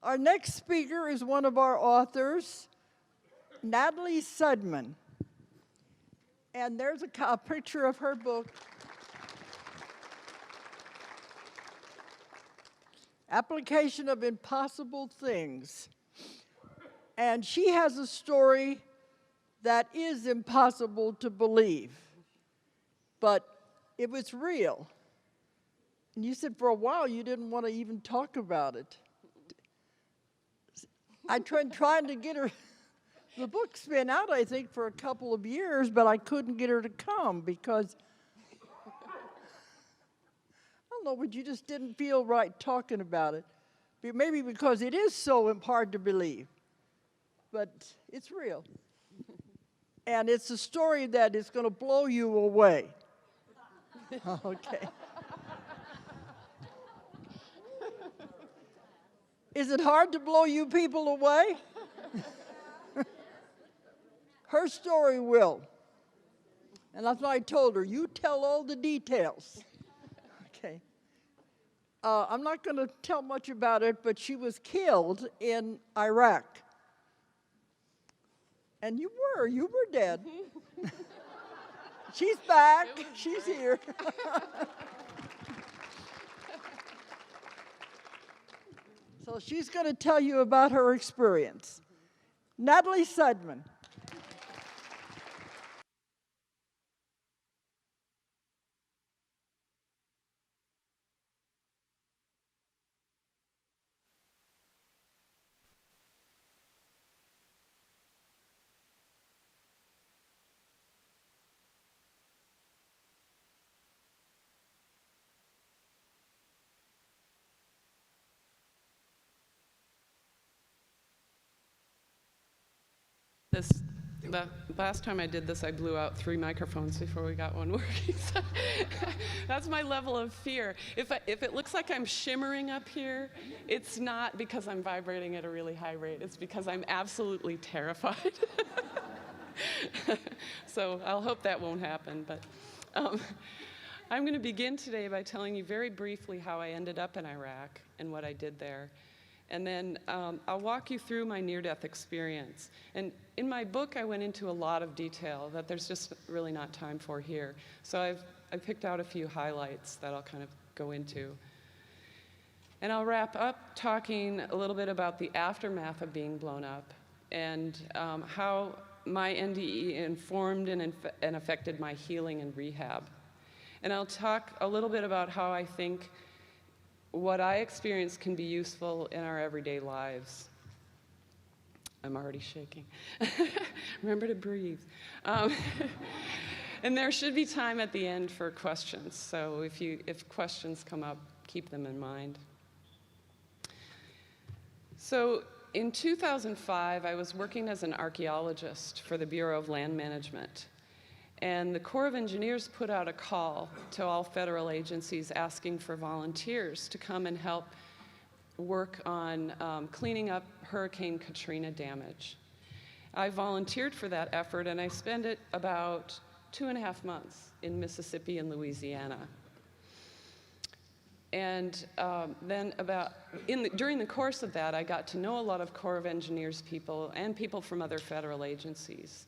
Our next speaker is one of our authors, Natalie Sudman. And there's a picture of her book, Application of Impossible Things. And she has a story that is impossible to believe, but it was real. And you said for a while you didn't want to even talk about it. I tried trying to get her, the book's been out, I think, for a couple of years, but I couldn't get her to come because, I don't know, but you just didn't feel right talking about it. Maybe because it is so hard to believe, but it's real. And it's a story that is going to blow you away. Okay. Is it hard to blow you people away? Her story will. And that's what I told her. You tell all the details. Okay. I'm not going to tell much about it, but she was killed in Iraq. And you were dead. She's back. She's here. So she's going to tell you about her experience. Natalie Sudman. The last time I did this, I blew out 3 microphones before we got one working. So that's my level of fear. If it looks like I'm shimmering up here, it's not because I'm vibrating at a really high rate. It's because I'm absolutely terrified. So I'll hope that won't happen. But I'm going to begin today by telling you very briefly how I ended up in Iraq and what I did there. And then I'll walk you through my near-death experience. And in my book, I went into a lot of detail that there's just really not time for here. So I've picked out a few highlights that I'll kind of go into. And I'll wrap up talking a little bit about the aftermath of being blown up and how my NDE informed and affected my healing and rehab. And I'll talk a little bit about how I think what I experienced can be useful in our everyday lives. I'm already shaking. Remember to breathe. And there should be time at the end for questions. So if questions come up, keep them in mind. So in 2005, I was working as an archaeologist for the Bureau of Land Management. And the Corps of Engineers put out a call to all federal agencies asking for volunteers to come and help work on cleaning up Hurricane Katrina damage. I volunteered for that effort, and I spent it about 2.5 months in Mississippi and Louisiana. And then during the course of that, I got to know a lot of Corps of Engineers people and people from other federal agencies.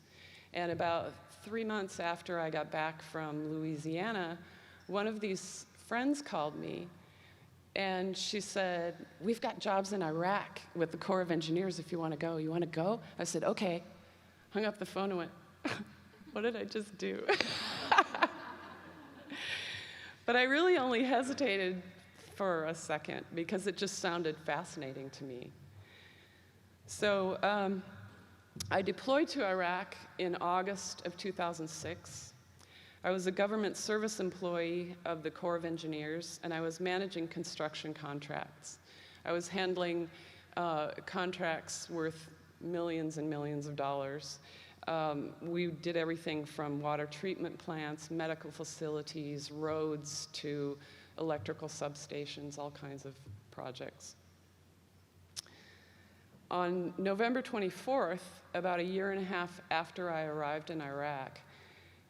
And about 3 months after I got back from Louisiana, one of these friends called me, and she said, "We've got jobs in Iraq with the Corps of Engineers if you want to go. You want to go?" I said, "Okay." Hung up the phone and went, "What did I just do?" But I really only hesitated for a second because it just sounded fascinating to me. So I deployed to Iraq in August of 2006. I was a government service employee of the Corps of Engineers, and I was managing construction contracts. I was handling contracts worth millions and millions of dollars. We did everything from water treatment plants, medical facilities, roads, to electrical substations, all kinds of projects. On November 24th, about 1.5 years after I arrived in Iraq,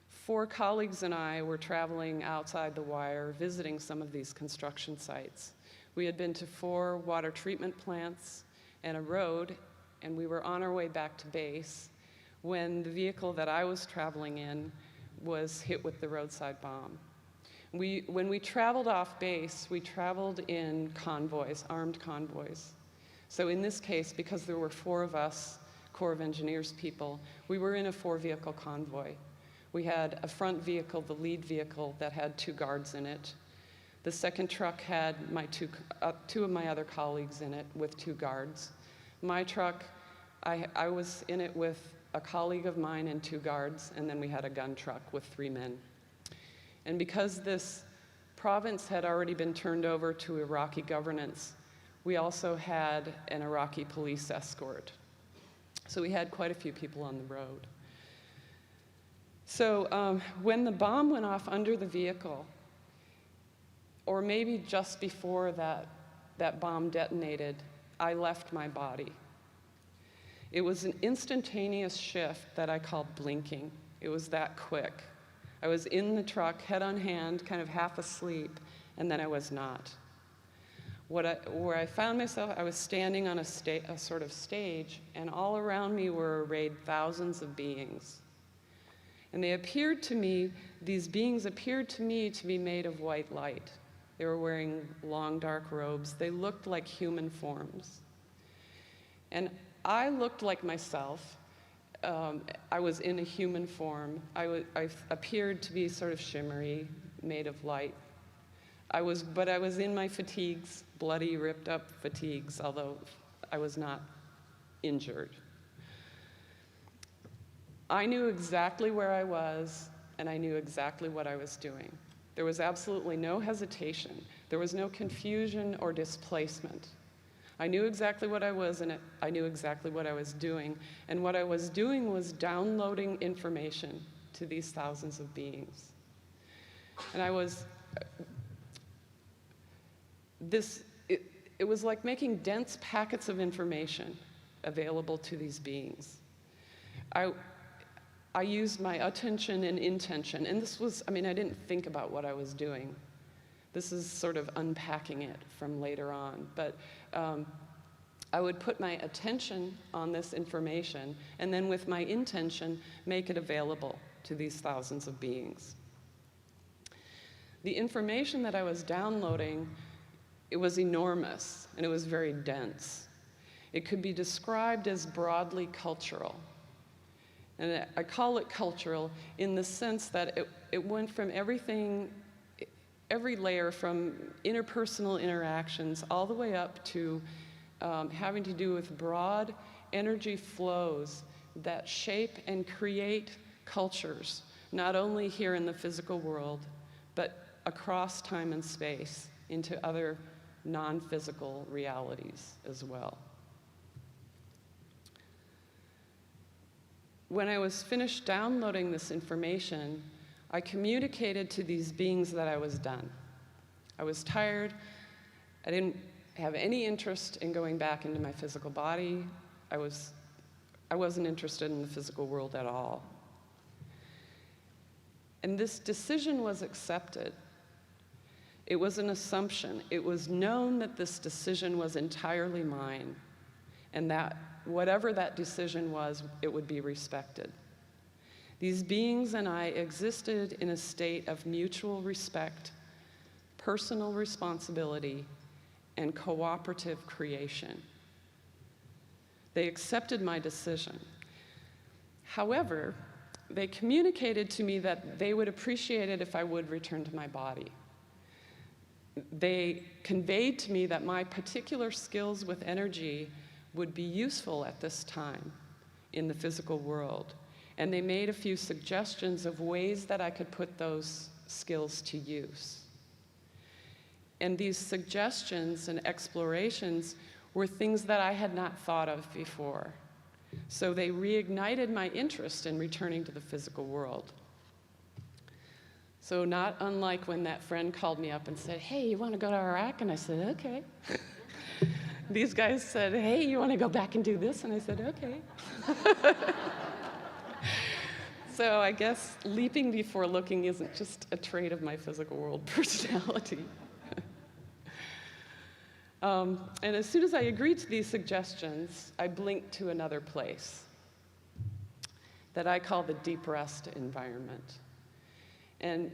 4 colleagues and I were traveling outside the wire, visiting some of these construction sites. We had been to 4 water treatment plants, and a road, and we were on our way back to base when the vehicle that I was traveling in was hit with the roadside bomb. When we traveled off base, we traveled in convoys, armed convoys. So in this case, because there were 4 of us, Corps of Engineers people, we were in a 4-vehicle convoy. We had a front vehicle, the lead vehicle, that had 2 guards in it. The second truck had my 2 of my other colleagues in it with 2 guards. My truck, I was in it with a colleague of mine and 2 guards, and then we had a gun truck with 3 men. And because this province had already been turned over to Iraqi governance, we also had an Iraqi police escort. So we had quite a few people on the road. So when the bomb went off under the vehicle, or maybe just before that bomb detonated, I left my body. It was an instantaneous shift that I called blinking. It was that quick. I was in the truck, head on hand, kind of half asleep, and then I was not. Where I found myself, I was standing on a sort of stage, and all around me were arrayed thousands of beings. And they appeared to me, these beings appeared to me to be made of white light. They were wearing long, dark robes. They looked like human forms. And I looked like myself. I was in a human form. I appeared to be sort of shimmery, made of light. But I was in my fatigues, bloody, ripped up fatigues, although I was not injured. I knew exactly where I was, and I knew exactly what I was doing. There was absolutely no hesitation. There was no confusion or displacement. I knew exactly what I was, and I knew exactly what I was doing. And what I was doing was downloading information to these thousands of beings. And it was like making dense packets of information available to these beings. I used my attention and intention, and this was, I didn't think about what I was doing. This is sort of unpacking it from later on, but I would put my attention on this information, and then with my intention, make it available to these thousands of beings. The information that I was downloading, it was enormous, and it was very dense. It could be described as broadly cultural. And I call it cultural in the sense that it went from everything, every layer, from interpersonal interactions all the way up to having to do with broad energy flows that shape and create cultures, not only here in the physical world, but across time and space into other non-physical realities as well. When I was finished downloading this information, I communicated to these beings that I was done. I was tired. I didn't have any interest in going back into my physical body. I wasn't interested in the physical world at all. And this decision was accepted. It was an assumption. It was known that this decision was entirely mine, and that whatever that decision was, it would be respected. These beings and I existed in a state of mutual respect, personal responsibility, and cooperative creation. They accepted my decision. However, they communicated to me that they would appreciate it if I would return to my body. They conveyed to me that my particular skills with energy would be useful at this time in the physical world. And they made a few suggestions of ways that I could put those skills to use. And these suggestions and explorations were things that I had not thought of before. So they reignited my interest in returning to the physical world. So not unlike when that friend called me up and said, "Hey, you want to go to Iraq?" And I said, "Okay." These guys said, "Hey, you want to go back and do this?" And I said, "Okay." So I guess leaping before looking isn't just a trait of my physical world personality. And as soon as I agreed to these suggestions, I blinked to another place that I call the deep rest environment. And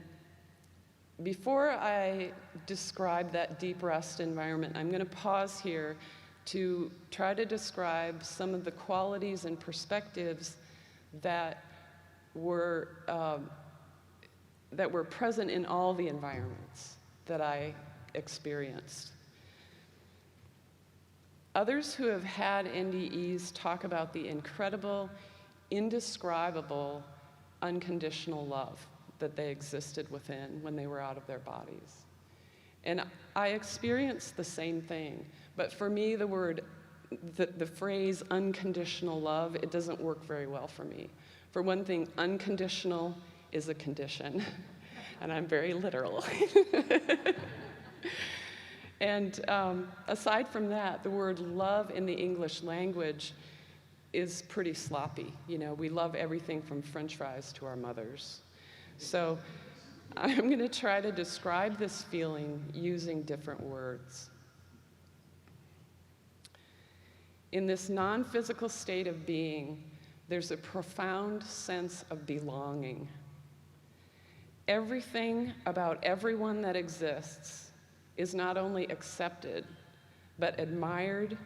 before I describe that deep rest environment, I'm going to pause here to try to describe some of the qualities and perspectives that were present in all the environments that I experienced. Others who have had NDEs talk about the incredible, indescribable, unconditional love that they existed within when they were out of their bodies. And I experienced the same thing, but for me, the phrase unconditional love, it doesn't work very well for me. For one thing, unconditional is a condition, and I'm very literal. And aside from that, the word love in the English language is pretty sloppy. You know, we love everything from French fries to our mothers. So I'm going to try to describe this feeling using different words. In this non-physical state of being, there's a profound sense of belonging. Everything about everyone that exists is not only accepted, but admired,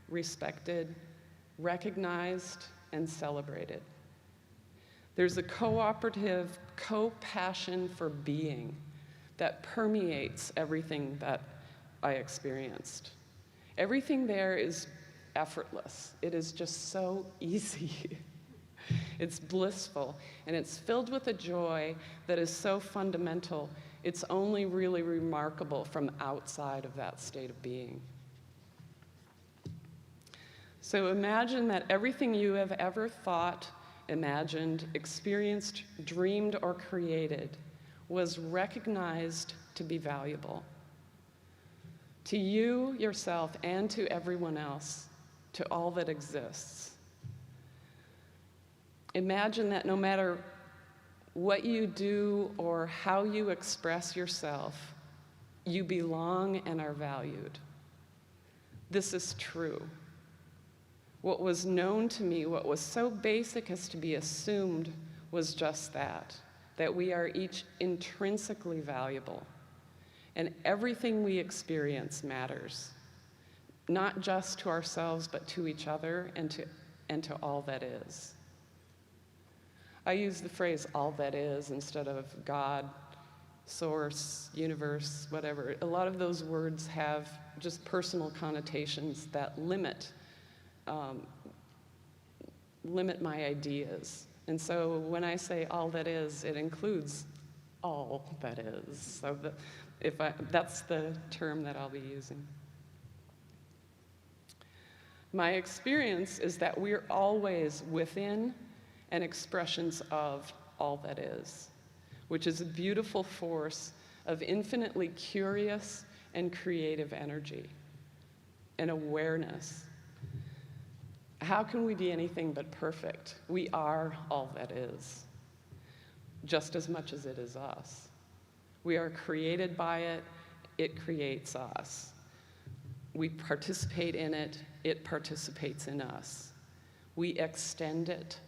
respected, recognized, and celebrated. There's a cooperative, co-passion for being that permeates everything that I experienced. Everything there is effortless. It is just so easy. It's blissful, and it's filled with a joy that is so fundamental, it's only really remarkable from outside of that state of being. So imagine that everything you have ever thought, imagined, experienced, dreamed, or created was recognized to be valuable. To you, yourself, and to everyone else, to all that exists. Imagine that no matter what you do or how you express yourself, you belong and are valued. This is true. What was known to me, what was so basic as to be assumed, was just that we are each intrinsically valuable. And everything we experience matters, not just to ourselves, but to each other and to all that is. I use the phrase all that is instead of God, source, universe, whatever. A lot of those words have just personal connotations that limit my ideas. And so when I say all that is, it includes all that is. So that's the term that I'll be using. My experience is that we're always within and expressions of all that is, which is a beautiful force of infinitely curious and creative energy and awareness. How can we be anything but perfect? We are all that is, just as much as it is us. We are created by it, it creates us. We participate in it, it participates in us. We extend it,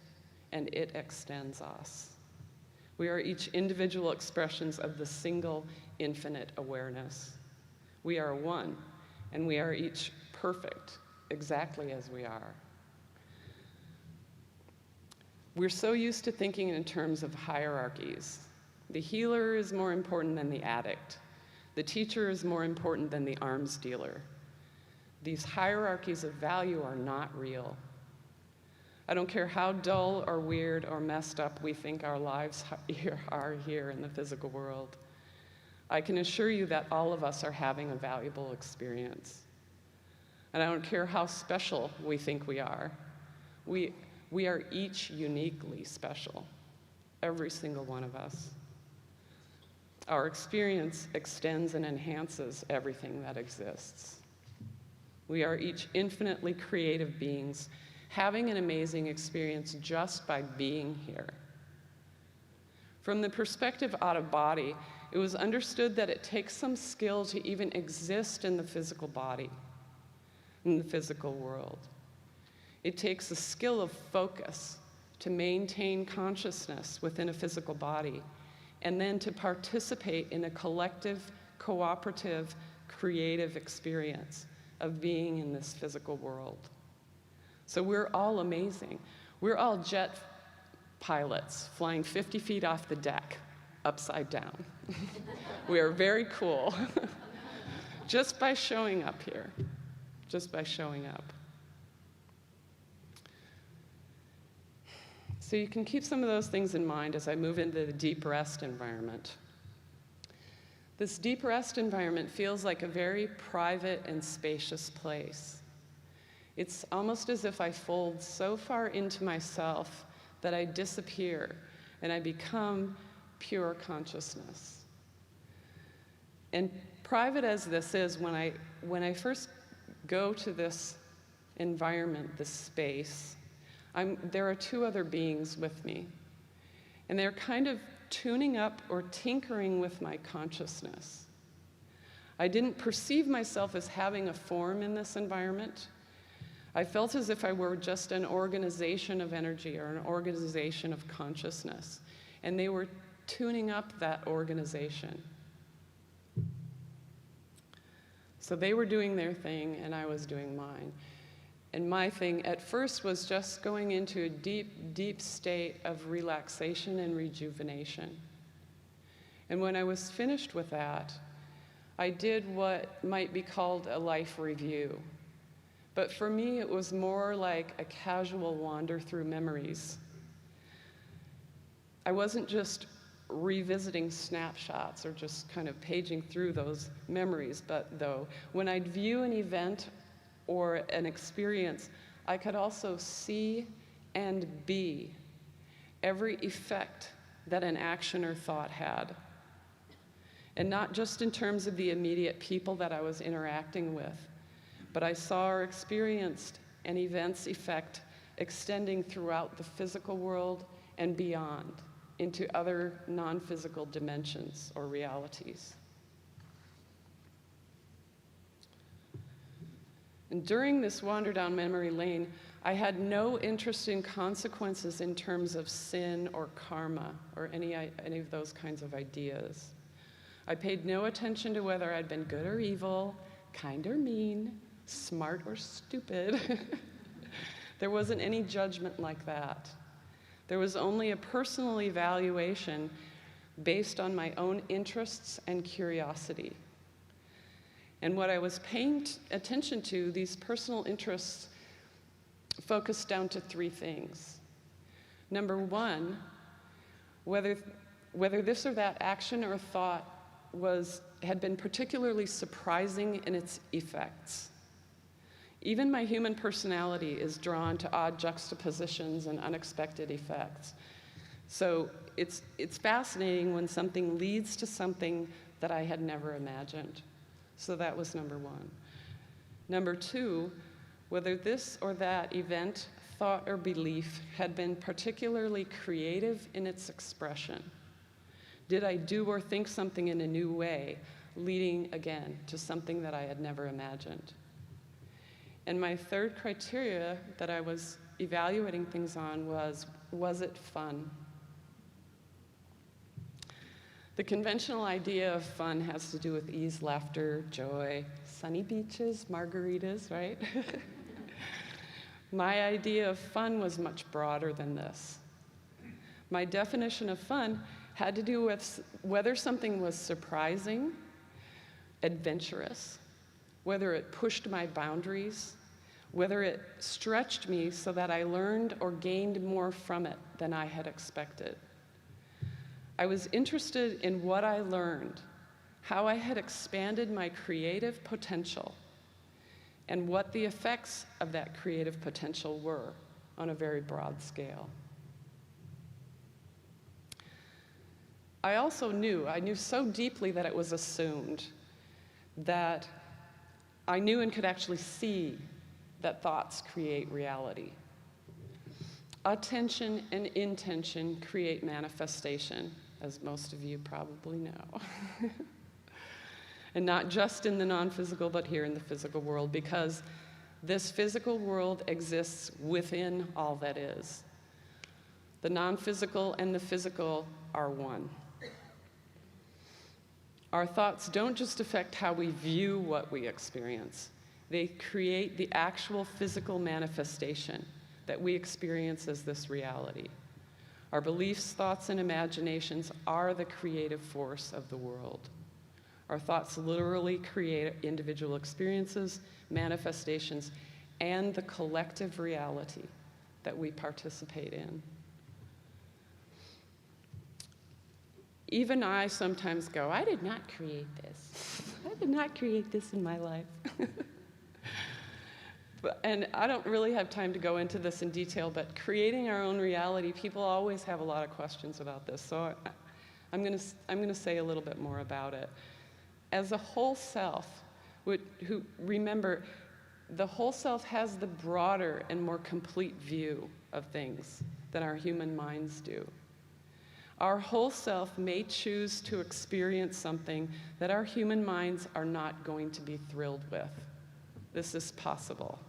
and it extends us. We are each individual expressions of the single infinite awareness. We are one, and we are each perfect, exactly as we are. We're so used to thinking in terms of hierarchies. The healer is more important than the addict. The teacher is more important than the arms dealer. These hierarchies of value are not real. I don't care how dull or weird or messed up we think our lives are here in the physical world. I can assure you that all of us are having a valuable experience. And I don't care how special we think we are. We are each uniquely special, every single one of us. Our experience extends and enhances everything that exists. We are each infinitely creative beings, having an amazing experience just by being here. From the perspective out of body, it was understood that it takes some skill to even exist in the physical body, in the physical world. It takes a skill of focus to maintain consciousness within a physical body, and then to participate in a collective, cooperative, creative experience of being in this physical world. So we're all amazing. We're all jet pilots flying 50 feet off the deck, upside down. We are very cool. Just by showing up here, just by showing up. So you can keep some of those things in mind as I move into the deep rest environment. This deep rest environment feels like a very private and spacious place. It's almost as if I fold so far into myself that I disappear and I become pure consciousness. And private as this is, when I first go to this environment, this space, there are two other beings with me. And they're kind of tuning up or tinkering with my consciousness. I didn't perceive myself as having a form in this environment. I felt as if I were just an organization of energy or an organization of consciousness. And they were tuning up that organization. So they were doing their thing and I was doing mine. And my thing at first was just going into a deep, deep state of relaxation and rejuvenation. And when I was finished with that, I did what might be called a life review. But for me, it was more like a casual wander through memories. I wasn't just revisiting snapshots or just kind of paging through those memories, but though, when I'd view an event or an experience, I could also see and be every effect that an action or thought had. And not just in terms of the immediate people that I was interacting with, but I saw or experienced an event's effect extending throughout the physical world and beyond into other non-physical dimensions or realities. And during this wander down memory lane, I had no interest in consequences in terms of sin or karma or any of those kinds of ideas. I paid no attention to whether I'd been good or evil, kind or mean, smart or stupid. There wasn't any judgment like that. There was only a personal evaluation based on my own interests and curiosity. And what I was paying attention to, these personal interests focused down to three things. Number one, whether this or that action or thought had been particularly surprising in its effects. Even my human personality is drawn to odd juxtapositions and unexpected effects. So it's fascinating when something leads to something that I had never imagined. So that was number one. Number two, whether this or that event, thought, or belief had been particularly creative in its expression. Did I do or think something in a new way, leading again to something that I had never imagined? And my third criteria that I was evaluating things on was it fun? The conventional idea of fun has to do with ease, laughter, joy, sunny beaches, margaritas, right? My idea of fun was much broader than this. My definition of fun had to do with whether something was surprising, adventurous, whether it pushed my boundaries, whether it stretched me so that I learned or gained more from it than I had expected. I was interested in what I learned, how I had expanded my creative potential, and what the effects of that creative potential were on a very broad scale. I also knew so deeply that it was assumed that I knew and could actually see that thoughts create reality. Attention and intention create manifestation. as most of you probably know. And not just in the non-physical, but here in the physical world, because this physical world exists within all that is. The non-physical and the physical are one. Our thoughts don't just affect how we view what we experience. They create the actual physical manifestation that we experience as this reality. Our beliefs, thoughts, and imaginations are the creative force of the world. Our thoughts literally create individual experiences, manifestations, and the collective reality that we participate in. Even I sometimes go, I did not create this. I did not create this in my life. And I don't really have time to go into this in detail, but creating our own reality, people always have a lot of questions about this. So I'm going to say a little bit more about it. As a whole self, remember, the whole self has the broader and more complete view of things than our human minds do. Our whole self may choose to experience something that our human minds are not going to be thrilled with. This is possible.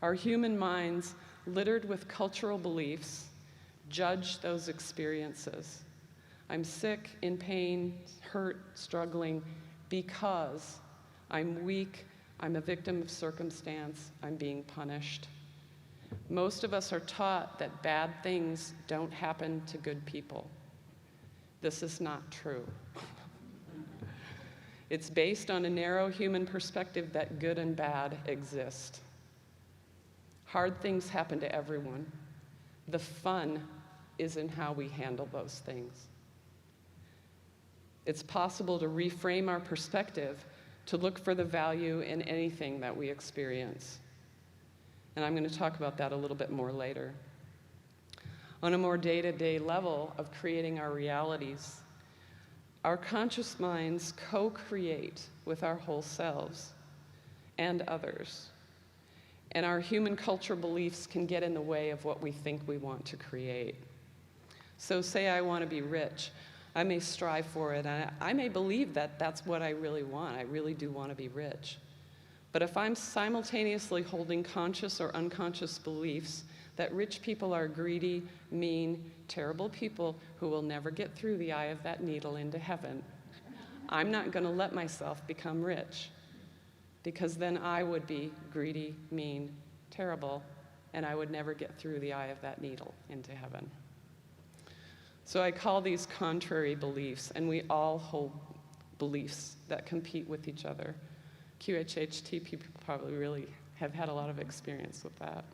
Our human minds, littered with cultural beliefs, judge those experiences. I'm sick, in pain, hurt, struggling, because I'm weak, I'm a victim of circumstance, I'm being punished. Most of us are taught that bad things don't happen to good people. This is not true. It's based on a narrow human perspective that good and bad exist. Hard things happen to everyone. The fun is in how we handle those things. It's possible to reframe our perspective to look for the value in anything that we experience. And I'm going to talk about that a little bit more later. On a more day-to-day level of creating our realities, our conscious minds co-create with our whole selves and others. And our human culture beliefs can get in the way of what we think we want to create. So say I want to be rich. I may strive for it, and I may believe that that's what I really want. I really do want to be rich. But if I'm simultaneously holding conscious or unconscious beliefs that rich people are greedy, mean, terrible people who will never get through the eye of that needle into heaven, I'm not going to let myself become rich, because then I would be greedy, mean, terrible, and I would never get through the eye of that needle into heaven. So I call these contrary beliefs, and we all hold beliefs that compete with each other. QHHT people probably really have had a lot of experience with that.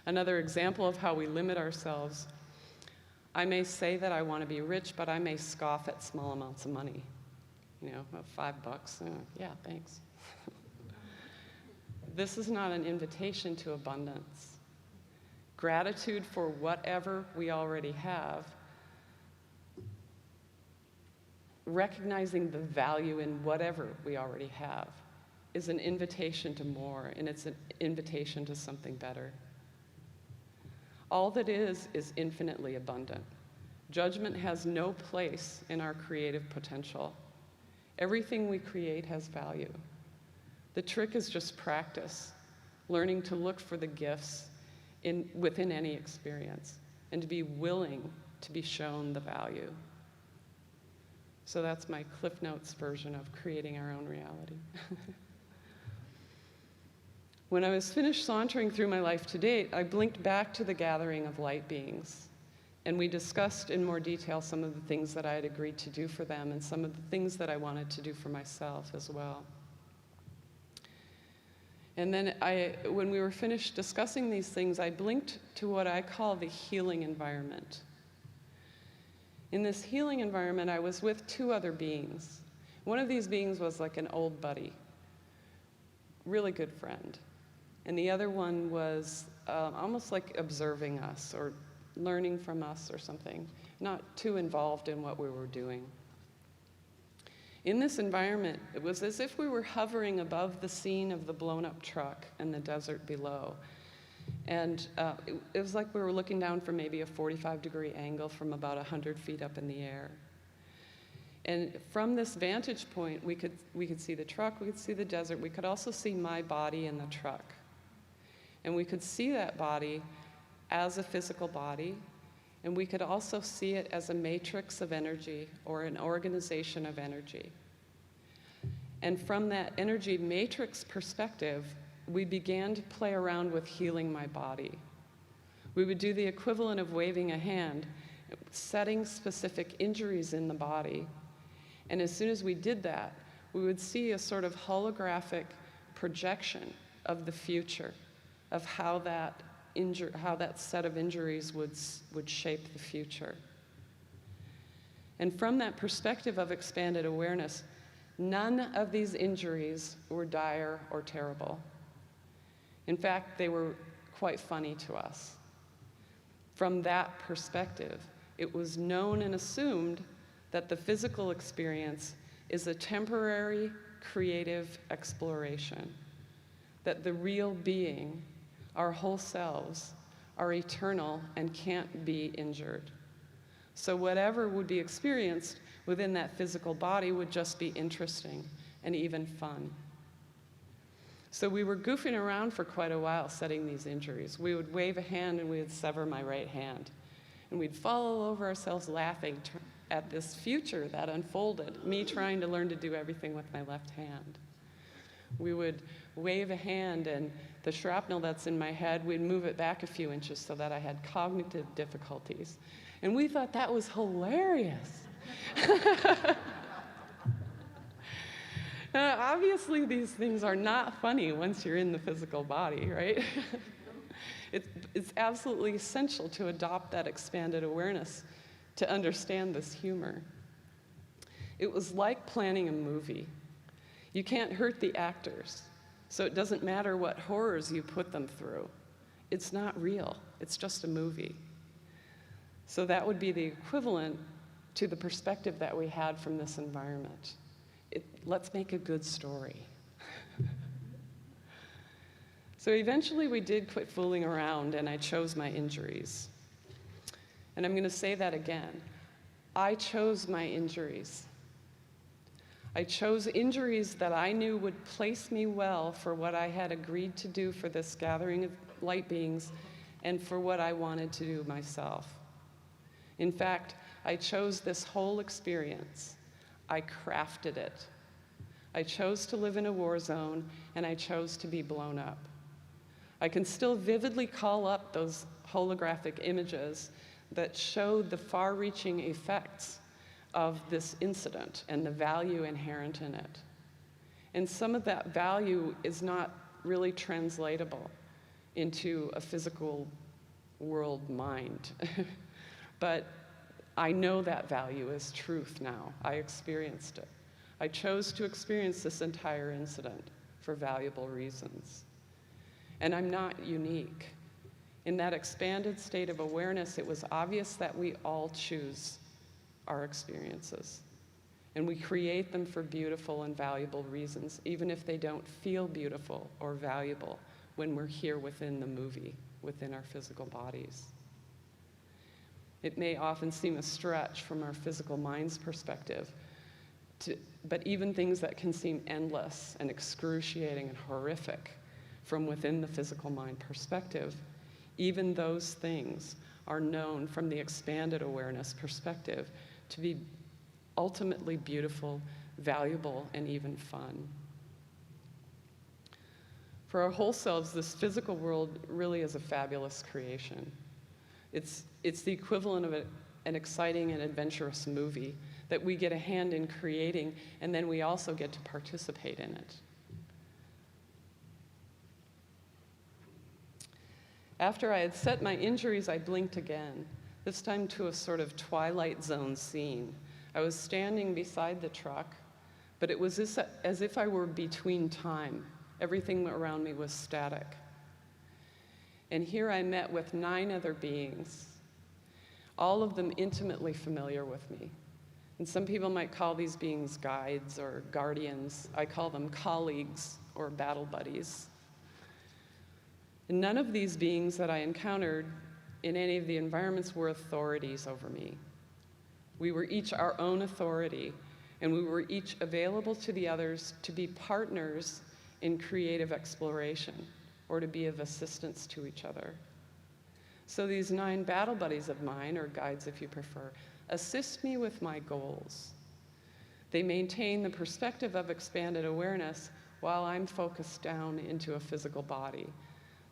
Another example of how we limit ourselves, I may say that I want to be rich, but I may scoff at small amounts of money. You know, $5, yeah, thanks. This is not an invitation to abundance. Gratitude for whatever we already have, recognizing the value in whatever we already have, is an invitation to more, and it's an invitation to something better. All that is infinitely abundant. Judgment has no place in our creative potential. Everything we create has value. The trick is just practice, learning to look for the gifts within any experience, and to be willing to be shown the value. So that's my Cliff Notes version of creating our own reality. When I was finished sauntering through my life to date, I blinked back to the gathering of light beings, and we discussed in more detail some of the things that I had agreed to do for them and some of the things that I wanted to do for myself as well. And then when we were finished discussing these things, I blinked to what I call the healing environment. In this healing environment, I was with two other beings. One of these beings was like an old buddy, really good friend. And the other one was almost like observing us or learning from us or something, not too involved in what we were doing. In this environment, it was as if we were hovering above the scene of the blown-up truck and the desert below. And it was like we were looking down from maybe a 45-degree angle from about 100 feet up in the air. And from this vantage point, we could see the truck, we could see the desert, we could also see my body in the truck. And we could see that body as a physical body, and we could also see it as a matrix of energy or an organization of energy. And from that energy matrix perspective, we began to play around with healing my body. We would do the equivalent of waving a hand, setting specific injuries in the body. And as soon as we did that, we would see a sort of holographic projection of the future, of how that set of injuries would shape the future. And from that perspective of expanded awareness, none of these injuries were dire or terrible. In fact, they were quite funny to us. From that perspective, it was known and assumed that the physical experience is a temporary creative exploration, that the real being, our whole selves, are eternal and can't be injured. So whatever would be experienced within that physical body would just be interesting and even fun. So we were goofing around for quite a while setting these injuries. We would wave a hand and we would sever my right hand. And we'd fall all over ourselves laughing at this future that unfolded, me trying to learn to do everything with my left hand. We would wave a hand and the shrapnel that's in my head, we'd move it back a few inches so that I had cognitive difficulties. And we thought that was hilarious. Obviously, these things are not funny once you're in the physical body, right? It's absolutely essential to adopt that expanded awareness to understand this humor. It was like planning a movie. You can't hurt the actors, so it doesn't matter what horrors you put them through. It's not real. It's just a movie. So that would be the equivalent to the perspective that we had from this environment. Let's make a good story. So eventually we did quit fooling around and I chose my injuries. And I'm going to say that again. I chose my injuries. I chose injuries that I knew would place me well for what I had agreed to do for this gathering of light beings and for what I wanted to do myself. In fact, I chose this whole experience. I crafted it. I chose to live in a war zone, and I chose to be blown up. I can still vividly call up those holographic images that showed the far-reaching effects of this incident and the value inherent in it. And some of that value is not really translatable into a physical world mind. But I know that value is truth now. I experienced it. I chose to experience this entire incident for valuable reasons. And I'm not unique. In that expanded state of awareness, it was obvious that we all choose our experiences. And we create them for beautiful and valuable reasons, even if they don't feel beautiful or valuable when we're here within the movie, within our physical bodies. It may often seem a stretch from our physical mind's perspective, but even things that can seem endless and excruciating and horrific from within the physical mind perspective, even those things are known from the expanded awareness perspective to be ultimately beautiful, valuable, and even fun. For our whole selves, this physical world really is a fabulous creation. It's the equivalent of an exciting and adventurous movie that we get a hand in creating, and then we also get to participate in it. After I had set my injuries, I blinked again, this time to a sort of Twilight Zone scene. I was standing beside the truck, but it was as if I were between time. Everything around me was static. And here I met with 9 other beings, all of them intimately familiar with me. And some people might call these beings guides or guardians. I call them colleagues or battle buddies. And none of these beings that I encountered in any of the environments were authorities over me. We were each our own authority, and we were each available to the others to be partners in creative exploration, or to be of assistance to each other. So these 9 battle buddies of mine, or guides if you prefer, assist me with my goals. They maintain the perspective of expanded awareness while I'm focused down into a physical body.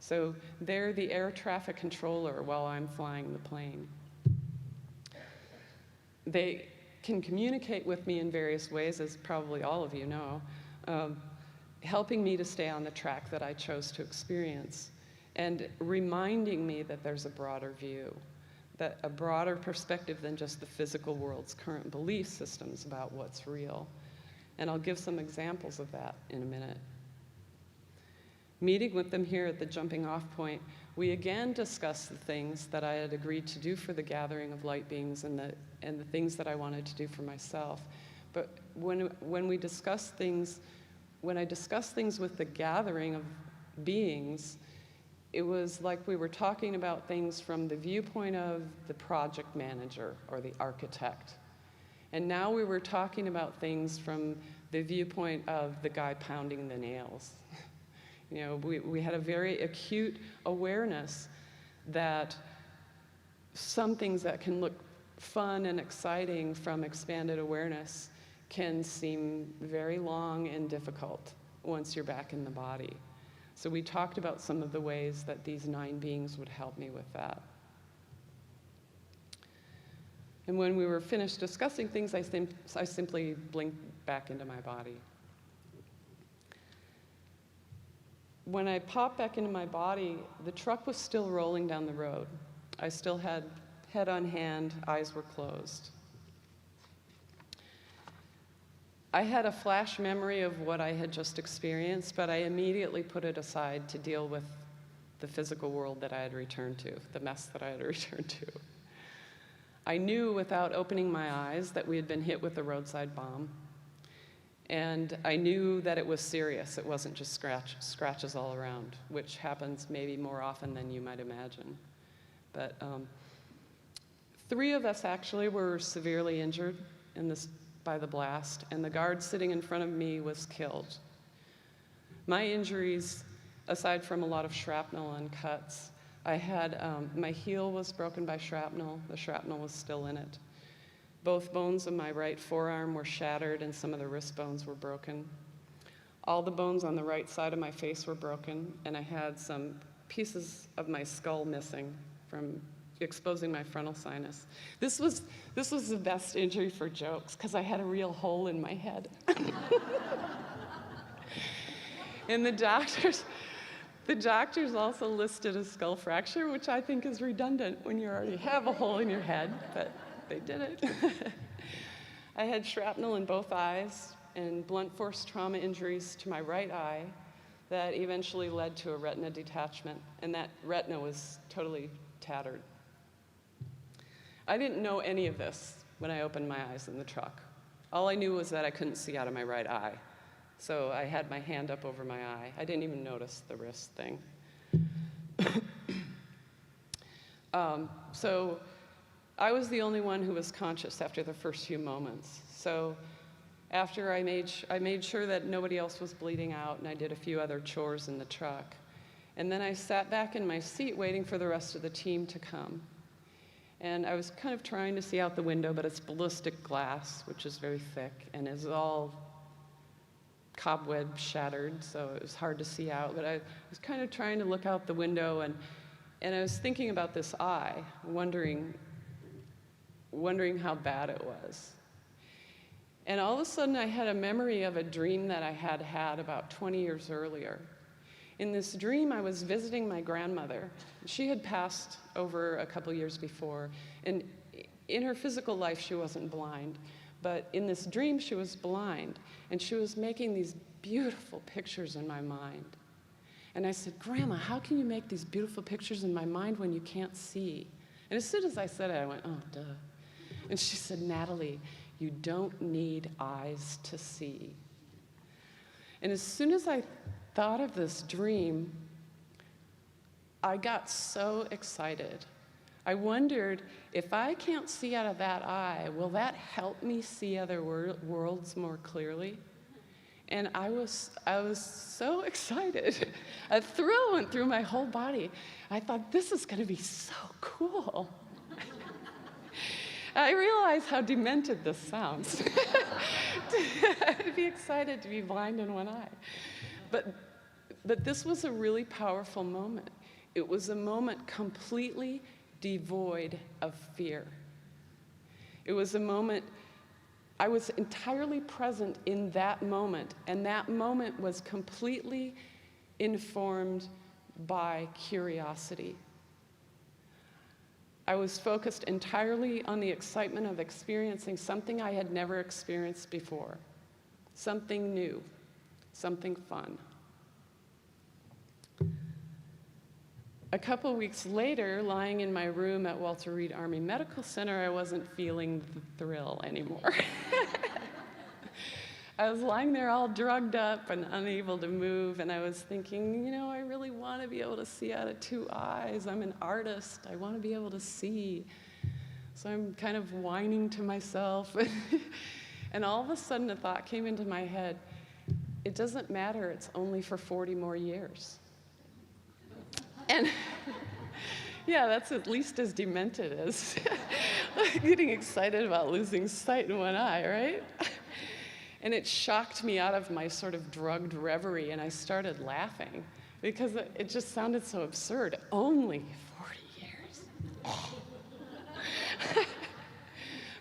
So they're the air traffic controller while I'm flying the plane. They can communicate with me in various ways, as probably all of you know, helping me to stay on the track that I chose to experience, and reminding me that there's a broader view, that a broader perspective than just the physical world's current belief systems about what's real. And I'll give some examples of that in a minute. Meeting with them here at the jumping off point, we again discussed the things that I had agreed to do for the gathering of light beings and the things that I wanted to do for myself. But when I discuss things with the gathering of beings, it was like we were talking about things from the viewpoint of the project manager or the architect. And now we were talking about things from the viewpoint of the guy pounding the nails. You know, we had a very acute awareness that some things that can look fun and exciting from expanded awareness can seem very long and difficult once you're back in the body. So we talked about some of the ways that these 9 beings would help me with that. And when we were finished discussing things, I simply blinked back into my body. When I popped back into my body, the truck was still rolling down the road. I still had head on hand, eyes were closed. I had a flash memory of what I had just experienced, but I immediately put it aside to deal with the physical world that I had returned to, the mess that I had returned to. I knew without opening my eyes that we had been hit with a roadside bomb. And I knew that it was serious. It wasn't just scratches all around, which happens maybe more often than you might imagine. But 3 of us actually were severely injured by the blast, and the guard sitting in front of me was killed. My injuries, aside from a lot of shrapnel and cuts, I had, my heel was broken by shrapnel. The shrapnel was still in it. Both bones of my right forearm were shattered, and some of the wrist bones were broken. All the bones on the right side of my face were broken, and I had some pieces of my skull missing from exposing my frontal sinus. This was the best injury for jokes, because I had a real hole in my head. And the doctors also listed a skull fracture, which I think is redundant when you already have a hole in your head, but they did it. I had shrapnel in both eyes and blunt force trauma injuries to my right eye that eventually led to a retina detachment, and that retina was totally tattered. I didn't know any of this when I opened my eyes in the truck. All I knew was that I couldn't see out of my right eye. So I had my hand up over my eye. I didn't even notice the wrist thing. So I was the only one who was conscious after the first few moments. So after I made sure that nobody else was bleeding out, and I did a few other chores in the truck. And then I sat back in my seat waiting for the rest of the team to come. And I was kind of trying to see out the window, but it's ballistic glass, which is very thick, and is all cobweb shattered, so it was hard to see out. But I was kind of trying to look out the window, and I was thinking about this eye, wondering how bad it was. And all of a sudden, I had a memory of a dream that I had had about 20 years earlier. In this dream, I was visiting my grandmother. She had passed over a couple years before, and in her physical life, she wasn't blind. But in this dream, she was blind, and she was making these beautiful pictures in my mind. And I said, "Grandma, how can you make these beautiful pictures in my mind when you can't see?" And as soon as I said it, I went, "Oh, duh." And she said, "Natalie, you don't need eyes to see." And as soon as I thought of this dream, I got so excited. I wondered, if I can't see out of that eye, will that help me see other worlds more clearly? And I was so excited. A thrill went through my whole body. I thought, this is going to be so cool. I realize how demented this sounds. To be excited to be blind in one eye. But this was a really powerful moment. It was a moment completely devoid of fear. It was a moment, I was entirely present in that moment, and that moment was completely informed by curiosity. I was focused entirely on the excitement of experiencing something I had never experienced before, something new, something fun. A couple weeks later, lying in my room at Walter Reed Army Medical Center, I wasn't feeling the thrill anymore. I was lying there all drugged up and unable to move, and I was thinking, I really want to be able to see out of two eyes. I'm an artist. I want to be able to see. So I'm kind of whining to myself. And all of a sudden, a thought came into my head. It doesn't matter. It's only for 40 more years. And yeah, that's at least as demented as getting excited about losing sight in one eye, right? And it shocked me out of my sort of drugged reverie, and I started laughing because it just sounded so absurd. Only 40 years.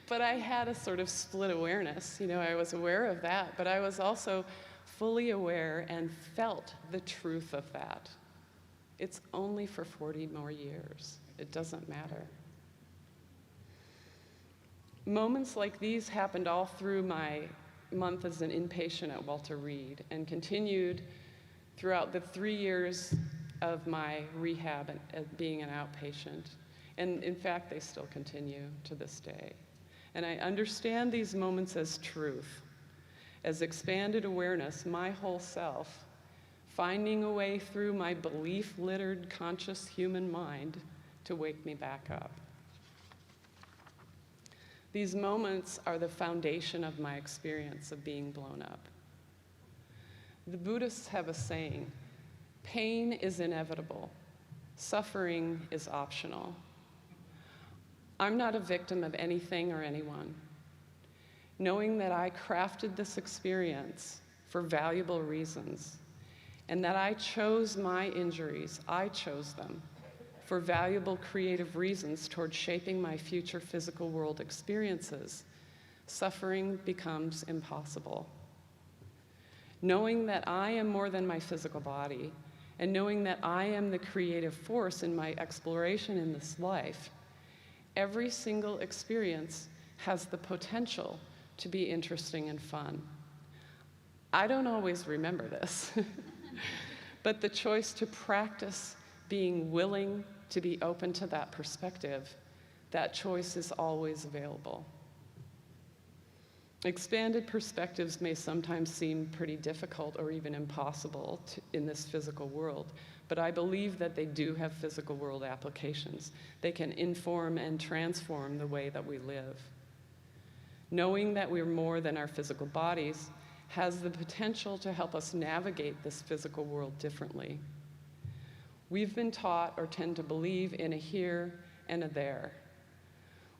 But I had a sort of split awareness. I was aware of that, but I was also fully aware and felt the truth of that. It's only for 40 more years. It doesn't matter. Moments like these happened all through my month as an inpatient at Walter Reed and continued throughout the 3 years of my rehab and being an outpatient. And in fact, they still continue to this day. And I understand these moments as truth, as expanded awareness, my whole self, finding a way through my belief-littered conscious human mind to wake me back up. These moments are the foundation of my experience of being blown up. The Buddhists have a saying, pain is inevitable, suffering is optional. I'm not a victim of anything or anyone. Knowing that I crafted this experience for valuable reasons, and that I chose my injuries, I chose them, for valuable creative reasons toward shaping my future physical world experiences, suffering becomes impossible. Knowing that I am more than my physical body, and knowing that I am the creative force in my exploration in this life, every single experience has the potential to be interesting and fun. I don't always remember this. But the choice to practice being willing to be open to that perspective, that choice is always available. Expanded perspectives may sometimes seem pretty difficult or even impossible in this physical world, but I believe that they do have physical world applications. They can inform and transform the way that we live. Knowing that we're more than our physical bodies has the potential to help us navigate this physical world differently. We've been taught or tend to believe in a here and a there.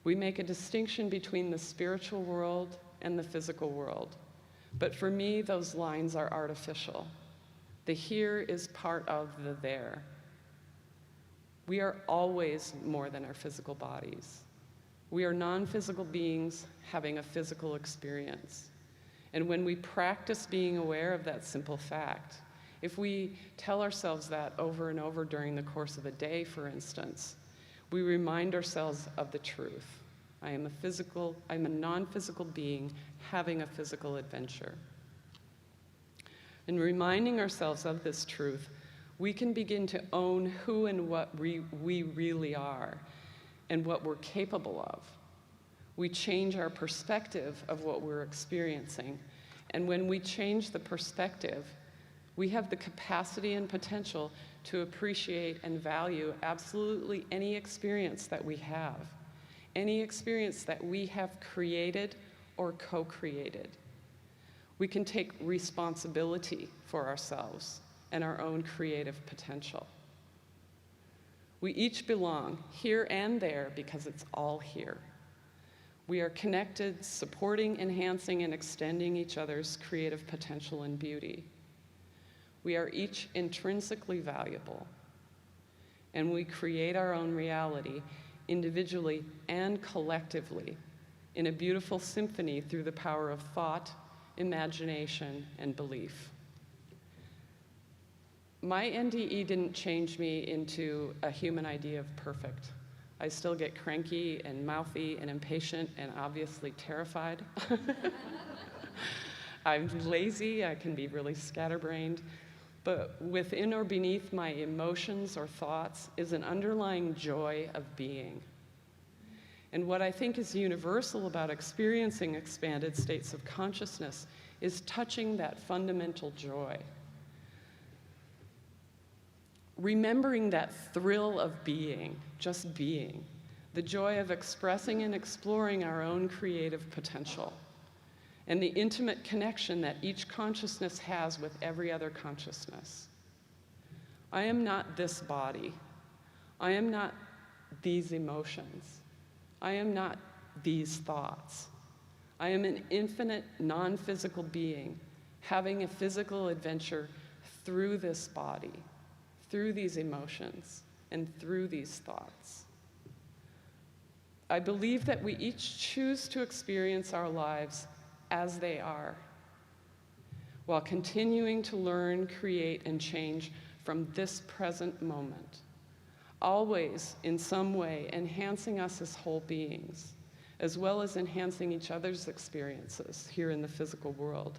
We make a distinction between the spiritual world and the physical world. But for me, those lines are artificial. The here is part of the there. We are always more than our physical bodies. We are non-physical beings having a physical experience. And when we practice being aware of that simple fact, if we tell ourselves that over and over during the course of a day, for instance, we remind ourselves of the truth. I'm a non-physical being having a physical adventure. And reminding ourselves of this truth, we can begin to own who and what we really are and what we're capable of. We change our perspective of what we're experiencing. And when we change the perspective, we have the capacity and potential to appreciate and value absolutely any experience that we have, any experience that we have created or co-created. We can take responsibility for ourselves and our own creative potential. We each belong here and there because it's all here. We are connected, supporting, enhancing, and extending each other's creative potential and beauty. We are each intrinsically valuable, and we create our own reality individually and collectively in a beautiful symphony through the power of thought, imagination, and belief. My NDE didn't change me into a human idea of perfect. I still get cranky and mouthy and impatient and obviously terrified. I'm lazy, I can be really scatterbrained, but within or beneath my emotions or thoughts is an underlying joy of being. And what I think is universal about experiencing expanded states of consciousness is touching that fundamental joy. Remembering that thrill of being, just being, the joy of expressing and exploring our own creative potential, and the intimate connection that each consciousness has with every other consciousness. I am not this body. I am not these emotions. I am not these thoughts. I am an infinite, non-physical being having a physical adventure through this body, through these emotions, and through these thoughts. I believe that we each choose to experience our lives as they are, while continuing to learn, create, and change from this present moment, always in some way enhancing us as whole beings, as well as enhancing each other's experiences here in the physical world,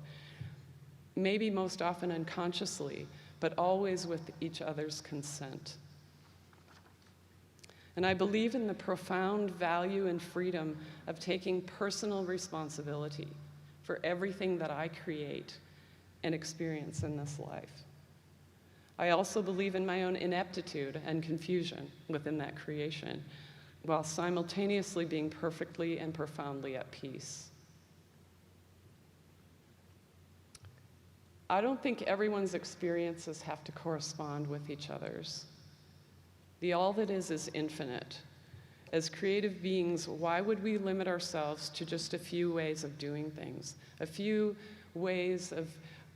maybe most often unconsciously, but always with each other's consent. And I believe in the profound value and freedom of taking personal responsibility for everything that I create and experience in this life. I also believe in my own ineptitude and confusion within that creation, while simultaneously being perfectly and profoundly at peace. I don't think everyone's experiences have to correspond with each other's. The all that is infinite. As creative beings, why would we limit ourselves to just a few ways of doing things, a few ways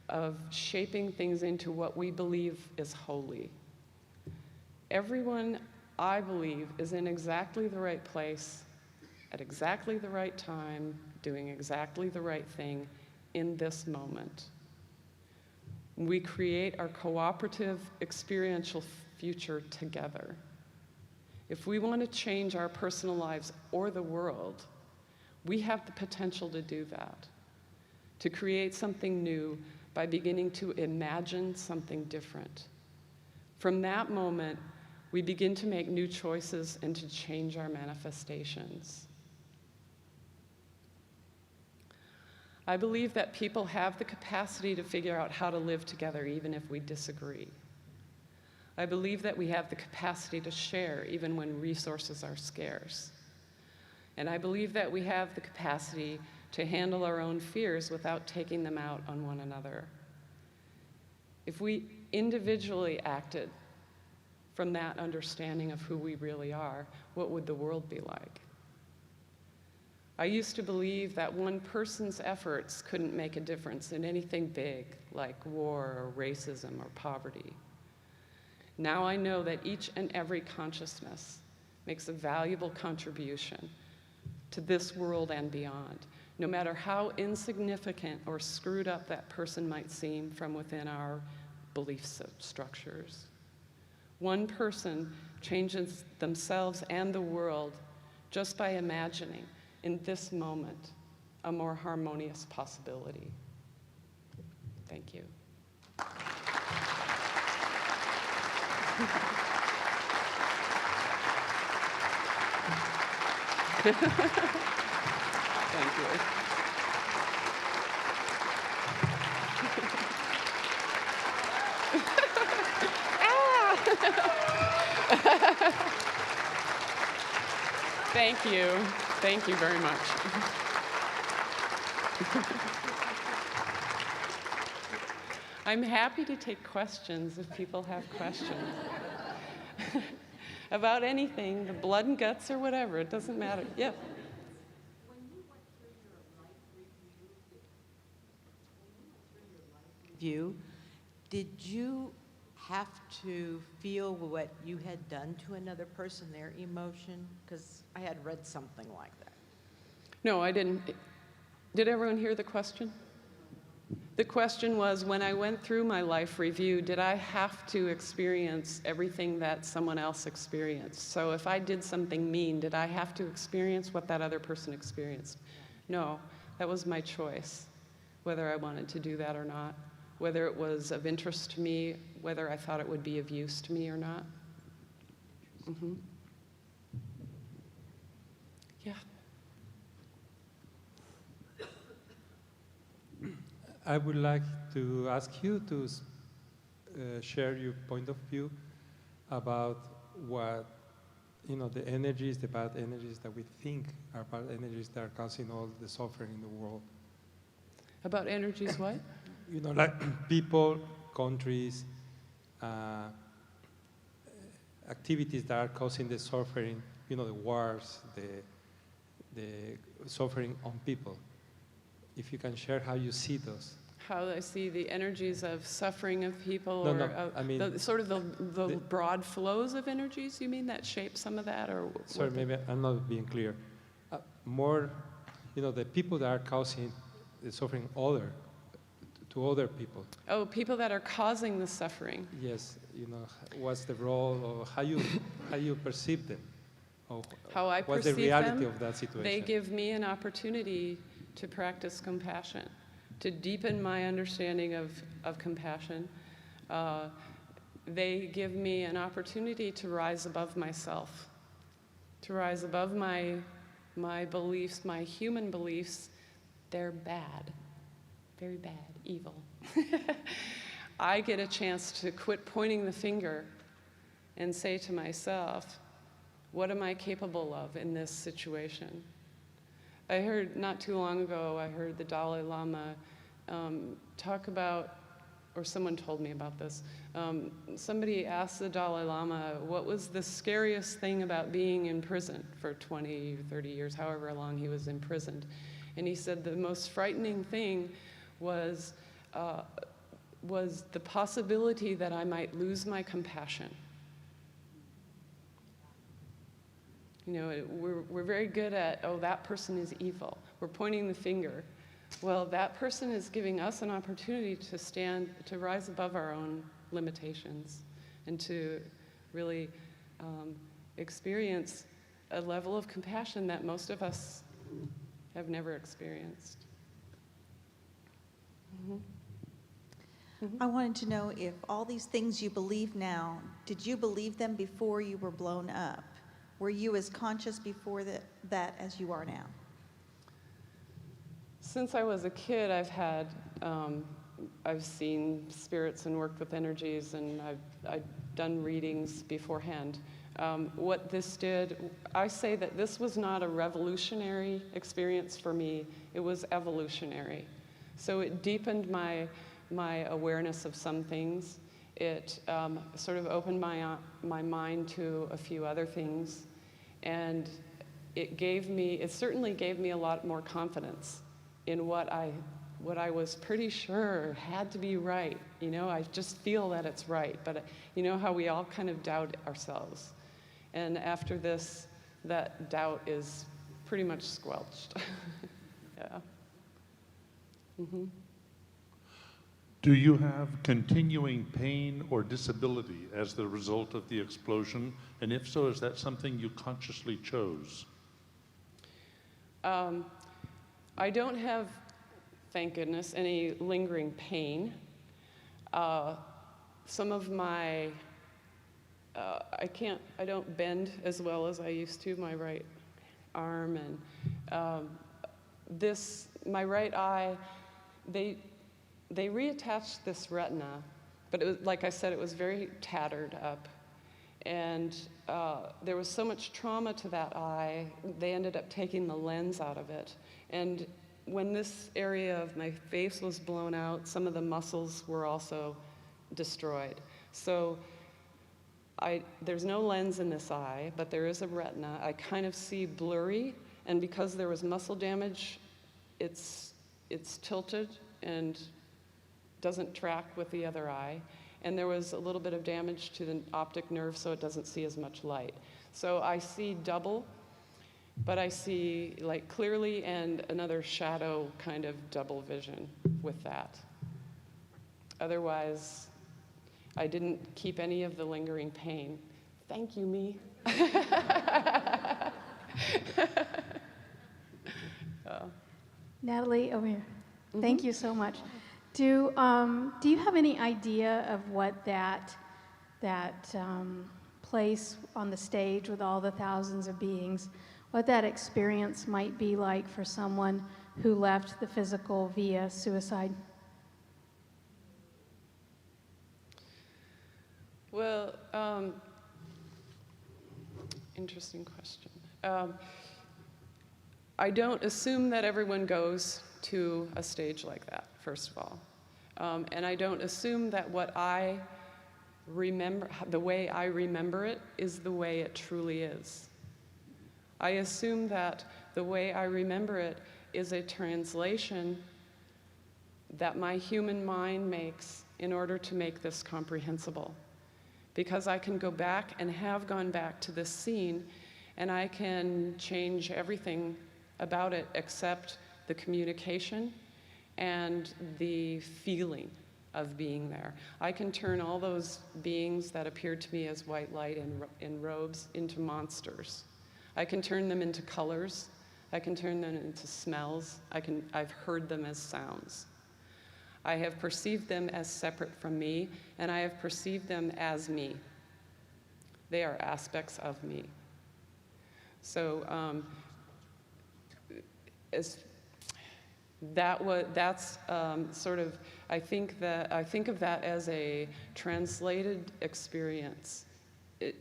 of shaping things into what we believe is holy? Everyone, I believe, is in exactly the right place, at exactly the right time, doing exactly the right thing in this moment. We create our cooperative experiential future together. If we want to change our personal lives or the world, we have the potential to do that, to create something new by beginning to imagine something different. From that moment, we begin to make new choices and to change our manifestations. I believe that people have the capacity to figure out how to live together even if we disagree. I believe that we have the capacity to share even when resources are scarce. And I believe that we have the capacity to handle our own fears without taking them out on one another. If we individually acted from that understanding of who we really are, what would the world be like? I used to believe that one person's efforts couldn't make a difference in anything big, like war or racism or poverty. Now I know that each and every consciousness makes a valuable contribution to this world and beyond, no matter how insignificant or screwed up that person might seem from within our belief structures. One person changes themselves and the world just by imagining, in this moment, a more harmonious possibility. Thank you. Thank you. Ah! Thank you. Thank you very much. I'm happy to take questions if people have questions. About anything, the blood and guts or whatever, it doesn't matter. Yeah. View, did you have to feel what you had done to another person, their emotion? Because I had read something like that. No, I didn't. Did everyone hear the question? The question was, when I went through my life review, did I have to experience everything that someone else experienced? So if I did something mean, did I have to experience what that other person experienced? No, that was my choice, whether I wanted to do that or not, whether it was of interest to me, whether I thought it would be of use to me or not. Mm-hmm. Yeah. I would like to ask you to share your point of view about what, the energies, the bad energies that we think are bad energies that are causing all the suffering in the world. About energies what? Like people, countries, activities that are causing the suffering, the wars, the suffering on people. If you can share how you see those. How I see the energies of suffering of people, No, or no, I mean the broad flows of energies, you mean, that shape some of that? Or sorry, maybe I'm not being clear. More, the people that are causing the suffering to other people. Oh, people that are causing the suffering. Yes, what's the role, or how you perceive them? Or how I what's perceive the reality them, of that situation? They give me an opportunity to practice compassion, to deepen my understanding of compassion. They give me an opportunity to rise above myself, to rise above my beliefs, my human beliefs. They're bad, very bad, evil. I get a chance to quit pointing the finger and say to myself, what am I capable of in this situation? I heard not too long ago, I heard the Dalai Lama talk about, or someone told me about this. Somebody asked the Dalai Lama, what was the scariest thing about being in prison for 20, 30 years, however long he was imprisoned? And he said the most frightening thing was the possibility that I might lose my compassion. We're very good at, oh, that person is evil. We're pointing the finger. Well, that person is giving us an opportunity to rise above our own limitations and to really experience a level of compassion that most of us have never experienced. Mm-hmm. I wanted to know if all these things you believe now, did you believe them before you were blown up? Were you as conscious before that as you are now? Since I was a kid, I've seen spirits and worked with energies, and I've done readings beforehand. What this did, I say that this was not a revolutionary experience for me, it was evolutionary. So it deepened my awareness of some things. It sort of opened my mind to a few other things. And it certainly gave me a lot more confidence in what I was pretty sure had to be right. I just feel that it's right, but how we all kind of doubt ourselves. And after this, that doubt is pretty much squelched. Yeah. Mm-hmm. Do you have continuing pain or disability as the result of the explosion? And if so, is that something you consciously chose? I don't have, thank goodness, any lingering pain. Some of my, I don't bend as well as I used to, my right arm, and my right eye, they reattached this retina, but it was, like I said, it was very tattered up. And there was so much trauma to that eye, they ended up taking the lens out of it. And when this area of my face was blown out, some of the muscles were also destroyed. So there's no lens in this eye, but there is a retina. I kind of see blurry, and because there was muscle damage, it's tilted and doesn't track with the other eye. And there was a little bit of damage to the optic nerve, so it doesn't see as much light. So I see double, but I see like clearly and another shadow kind of double vision with that. Otherwise, I didn't keep any of the lingering pain. Thank you, me. Natalie, over here. Thank you so much. Do you have any idea of what that place on the stage with all the thousands of beings, what that experience might be like for someone who left the physical via suicide? Well, interesting question. I don't assume that everyone goes to a stage like that, first of all. And I don't assume that what I remember, the way I remember it, is the way it truly is. I assume that the way I remember it is a translation that my human mind makes in order to make this comprehensible. Because I can go back and have gone back to this scene, and I can change everything about it except the communication and the feeling of being there. I can turn all those beings that appeared to me as white light in robes into monsters. I can turn them into colors. I can turn them into smells. I've heard them as sounds. I have perceived them as separate from me, and I have perceived them as me. They are aspects of me. So that's sort of, I think of that as a translated experience,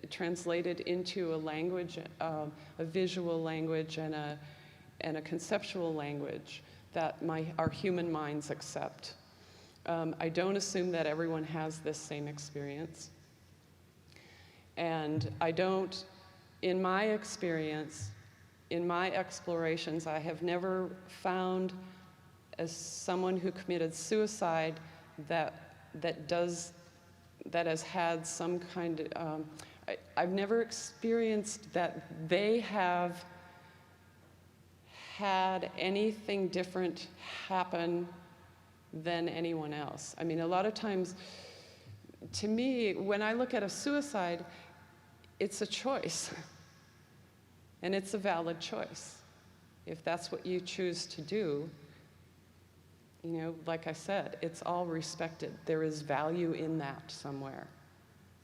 translated into a language, a visual language, and a conceptual language that our human minds accept. I don't assume that everyone has this same experience. And I don't, in my experience, in my explorations, I have never found as someone who committed suicide that has had some kind of, I've never experienced that they have had anything different happen than anyone else. I mean, a lot of times, to me, when I look at a suicide, it's a choice. And it's a valid choice. If that's what you choose to do, you know, like I said, it's all respected. There is value in that somewhere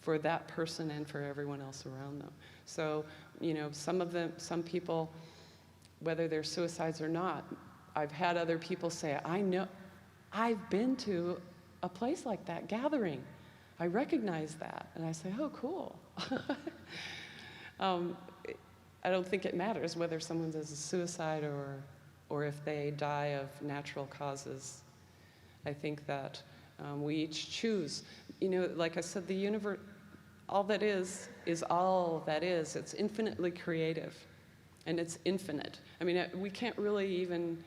for that person and for everyone else around them. So, you know, some people, whether they're suicides or not, I've had other people say, I know, I've been to a place like that gathering. I recognize that. And I say, oh, cool. I don't think it matters whether someone does a suicide or if they die of natural causes. I think that we each choose. You know, like I said, the universe, all that is all that is. It's infinitely creative, and it's infinite. I mean, we can't really even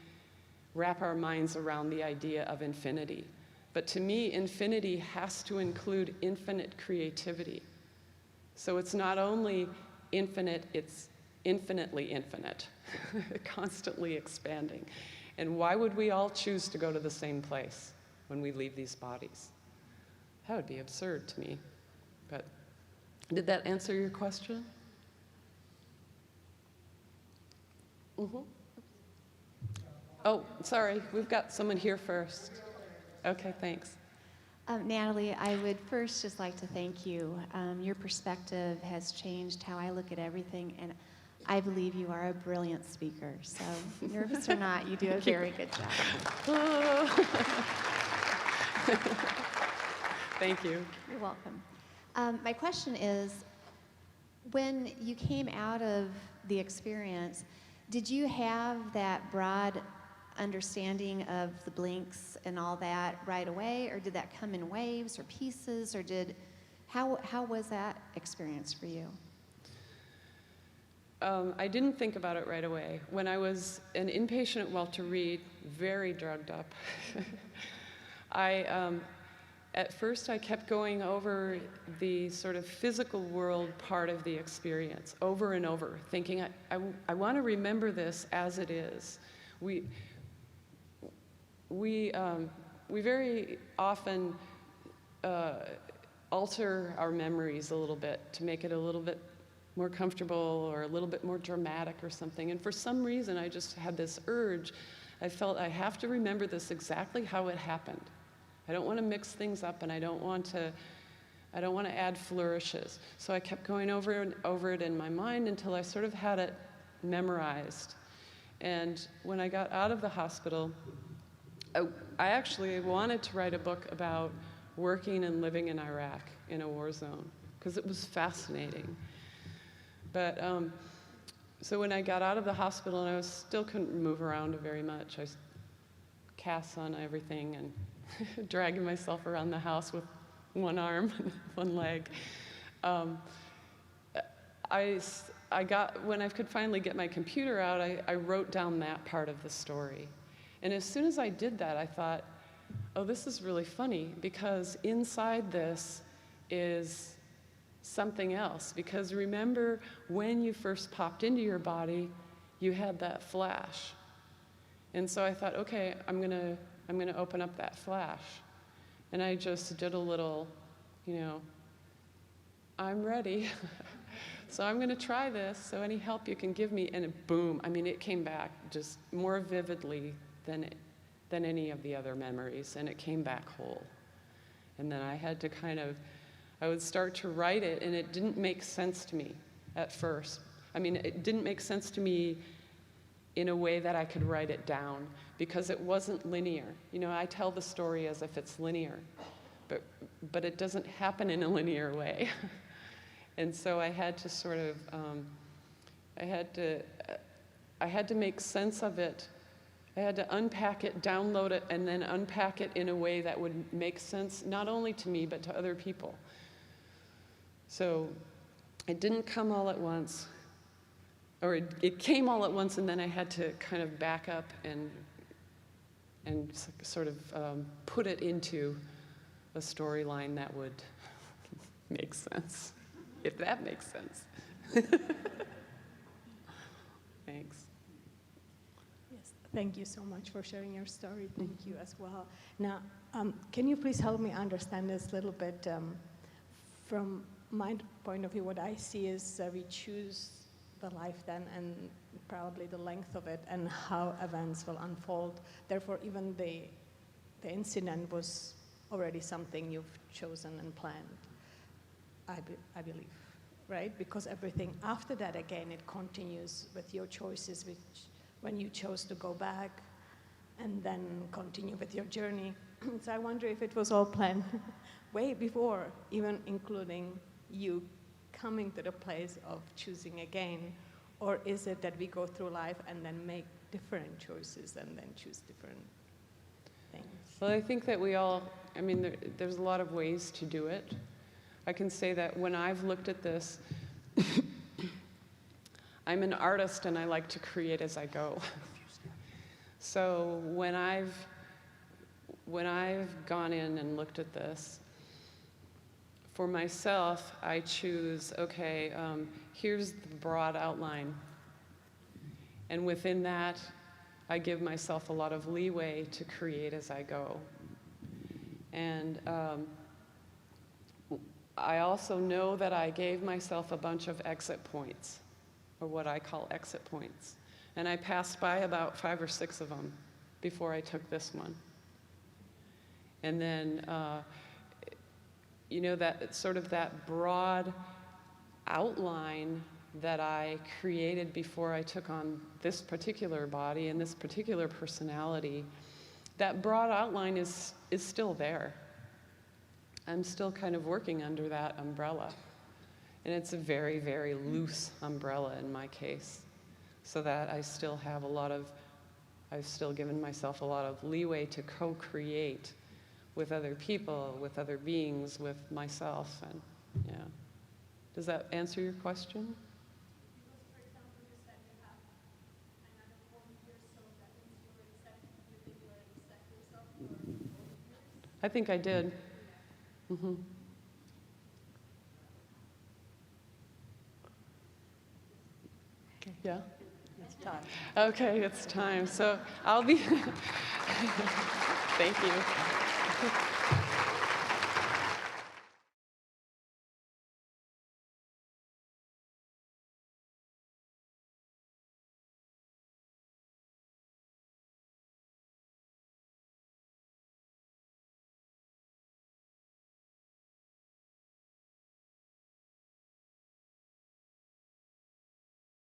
wrap our minds around the idea of infinity. But to me, infinity has to include infinite creativity. So it's not only infinite, it's infinitely infinite, constantly expanding. And why would we all choose to go to the same place when we leave these bodies? That would be absurd to me. But did that answer your question? Mm-hmm. Oh, sorry, we've got someone here first. Okay, thanks. Natalie, I would first just like to thank you. Your perspective has changed how I look at everything, and I believe you are a brilliant speaker. So, nervous or not, you do a very good job. Thank you. You're welcome. My question is, When you came out of the experience, did you have that broad understanding of the blinks and all that right away, or did that come in waves or pieces, or how was that experience for you? I didn't think about it right away. When I was an inpatient at Walter Reed, very drugged up, at first I kept going over the sort of physical world part of the experience over and over, thinking, I want to remember this as it is. We very often alter our memories a little bit to make it a little bit more comfortable or a little bit more dramatic or something. And for some reason, I just had this urge. I felt I have to remember this exactly how it happened. I don't want to mix things up, and I don't want to add flourishes. So I kept going over and over it in my mind until I sort of had it memorized. And when I got out of the hospital, I actually wanted to write a book about working and living in Iraq in a war zone, because it was fascinating. But so when I got out of the hospital, and I still couldn't move around very much, I casts on everything and dragging myself around the house with one arm and one leg. When I could finally get my computer out, I wrote down that part of the story. And as soon as I did that, I thought, oh, this is really funny, because inside this is something else. Because remember, when you first popped into your body, you had that flash. And so I thought, okay, I'm gonna open up that flash. And I just did a little, I'm ready. So I'm gonna try this, so any help you can give me, and boom, it came back just more vividly than any of the other memories, and it came back whole. And then I had to I would start to write it, and it didn't make sense to me at first. It didn't make sense to me in a way that I could write it down, because it wasn't linear. I tell the story as if it's linear, but it doesn't happen in a linear way. And so I had to sort of, I had to make sense of it. I had to unpack it, download it, and then unpack it in a way that would make sense not only to me, but to other people. So it didn't come all at once, or it came all at once, and then I had to kind of back up and sort of put it into a storyline that would make sense, if that makes sense. Thanks. Yes, thank you so much for sharing your story. Thank you as well. Now, can you please help me understand this a little bit? From my point of view, what I see is we choose the life then, and probably the length of it, and how events will unfold. Therefore, even the incident was already something you've chosen and planned, I believe, right? Because everything after that, again, it continues with your choices, which when you chose to go back and then continue with your journey. So I wonder if it was all planned way before, even including you coming to the place of choosing again, or is it that we go through life and then make different choices and then choose different things? Well, I think that we all, there's a lot of ways to do it. I can say that when I've looked at this, I'm an artist and I like to create as I go. So when I've gone in and looked at this, for myself, I choose, okay, here's the broad outline. And within that, I give myself a lot of leeway to create as I go. And I also know that I gave myself a bunch of exit points, or what I call exit points. And I passed by about 5 or 6 of them before I took this one. And then, that sort of that broad outline that I created before I took on this particular body and this particular personality, that broad outline is still there. I'm still kind of working under that umbrella. And it's a very, very loose umbrella in my case, so that I still have I've still given myself a lot of leeway to co-create with other people, with other beings, with myself, and yeah. Does that answer your question? I think I did. Mm-hmm. Yeah? It's time. Okay, it's time. So I'll be, thank you.